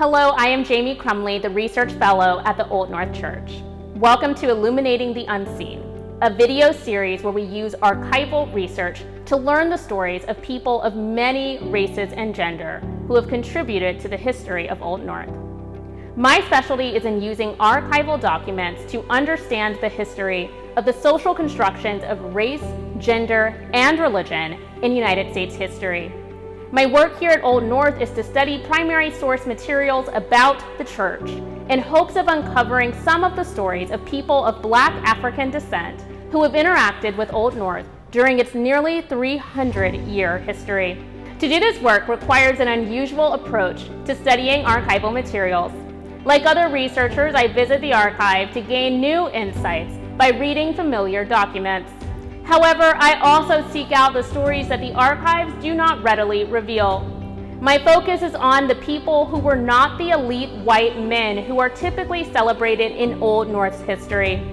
Hello, I am Jaimie Crumley, the Research Fellow at the Old North Church. Welcome to Illuminating the Unseen, a video series where we use archival research to learn the stories of people of many races and gender who have contributed to the history of Old North. My specialty is in using archival documents to understand the history of the social constructions of race, gender, and religion in United States history. My work here at Old North is to study primary source materials about the church in hopes of uncovering some of the stories of people of Black African descent who have interacted with Old North during its nearly 300-year history. To do this work requires an unusual approach to studying archival materials. Like other researchers, I visit the archive to gain new insights by reading familiar documents. However, I also seek out the stories that the archives do not readily reveal. My focus is on the people who were not the elite white men who are typically celebrated in Old North's history.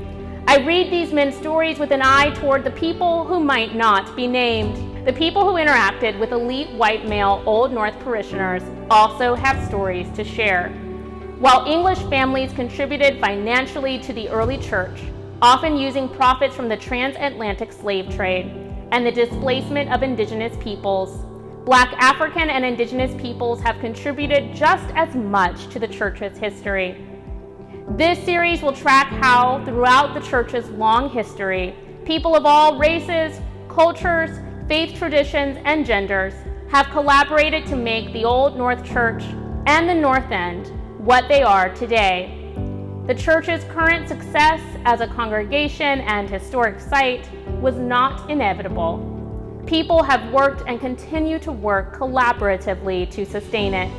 I read these men's stories with an eye toward the people who might not be named. The people who interacted with elite white male Old North parishioners also have stories to share. While English families contributed financially to the early church, often using profits from the transatlantic slave trade and the displacement of indigenous peoples, Black African and indigenous peoples have contributed just as much to the church's history. This series will track how, throughout the church's long history, people of all races, cultures, faith traditions, and genders have collaborated to make the Old North Church and the North End what they are today. The church's current success as a congregation and historic site was not inevitable. People have worked and continue to work collaboratively to sustain it.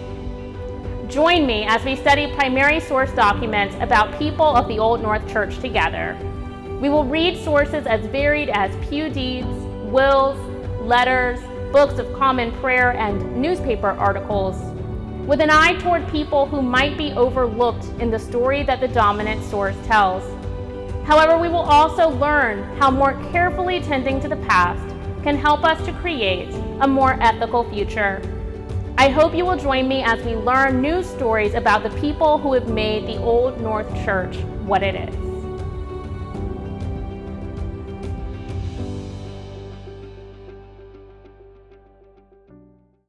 Join me as we study primary source documents about people of the Old North Church together. We will read sources as varied as pew deeds, wills, letters, books of common prayer, and newspaper articles, with an eye toward people who might be overlooked in the story that the dominant source tells. However, we will also learn how more carefully tending to the past can help us to create a more ethical future. I hope you will join me as we learn new stories about the people who have made the Old North Church what it is.